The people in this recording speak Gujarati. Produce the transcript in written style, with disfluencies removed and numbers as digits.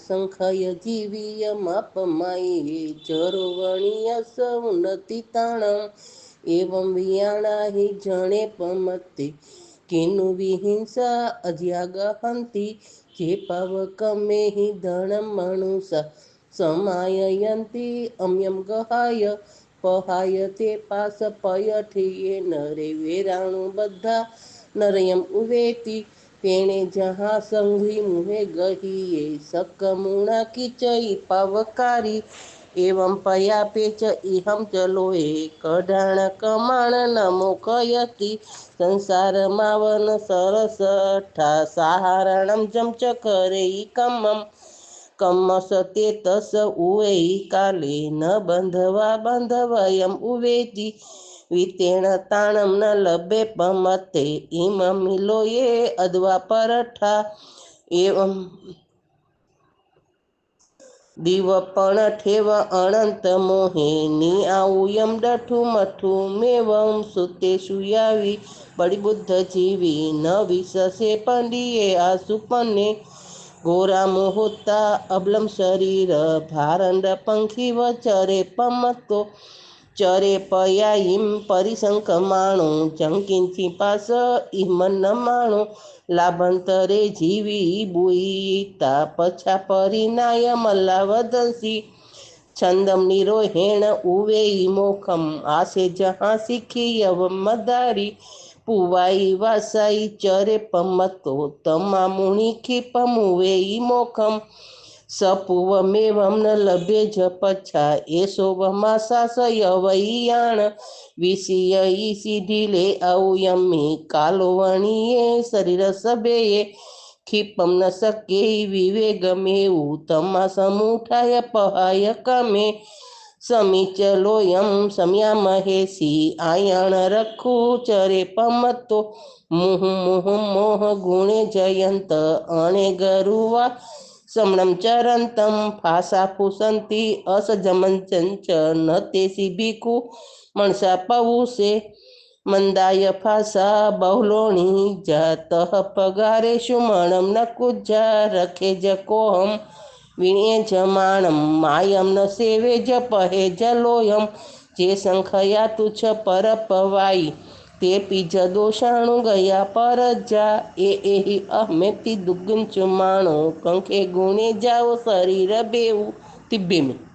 સંખય જીવીયમાપમાયે જરોવણીય સૌનતિ તાણમ એવં વિયાણા હિ જણે પમતે કેનુ વિહિંસા અજ્ઞાગહંતિ જે પાવકમે હિ ધણમ મનુષા સમાયયંતિ અમ્યમ ગહાય પહાય તે પાસ પયઠીએ નરે વેરાણુ બધા નરયમ ઉવેતી તેણે જહા સંઘી મુહે ગહીએ સકમુણા કિચઈ પાવકારી એવં પયા પેચ ઇહમ ચલોએ કઢાણ કમાણ નમો કયતી સંસાર માવન સરસઠા સાહારણમ જમચ કરે કમમ કમ્મસ તે તસ ઉવેઈ કાલે ન બંધવા બંધવયમ ઉવેતી વિતેણ તાણમ ન લભે પમતે ઇમ મિલોયે અદ્વા પરઠા એવં દીવપણ ઠેવ અનંત મોહે ની આઉયમ ડઠું મઠું મેવમ સુતે સુયાવી બળી બુદ્ધ જીવી ન વિસસે પંડીએ આસુપને ઘોરા મોહોતા અબલમ શરીર ભારંડ પંખી વચરે પમતો ચરે પયાઈમ પરિસંકમાણો જંકિંચી પાસ ઇમન માણો લાભંતરે જીવી બુઈતા પછા પરિનાય મલ્લાવદંસી છંદમ નિરોહેણ ઉવેઈ મોખમ આસે જહા શીખી યવ મદારી પુવાઈ વાસાઈ ચરે પમતો તમા મુનિ ખીપમુવેઈ મોખમ સપુવ મેવમ ન લભે જ પછા એસો વમાસા સયવૈયાણ વિષય સીઢીલે ઔયમી કાલો વણીએ શરીર સભેયે ખીપમ ન શકે વિવેગમેવું તમા સમુઠાય પહાય કમે સમીચલોયમ સમ્યા મહેશી આયણ રખુ ચરે પમતો મુહ મુહ મોહ ગુણે જયંત અણે ગરુવા સમણમ ચરંતમ ફાસા ફુસંતી અસજમન ચંચ ન તેસી ભીખુ મણસા પવુસે મંદાય ફાસા બહુલોણી જાતઃ પગારે સુમણમ ન કુજા રખે જ કોહમ વિણ્યે જમાણમ માયમ ન સેવે જ પહે જલોયમ જે સંખયા તુચ્છ પર પવાઈ તે પીજ દોષાણું ગયા પર જા એહી અહમેતી દુગુંચ માણો કંખે ગુણે જાઓ શરીર બેવું તિબ્બે में।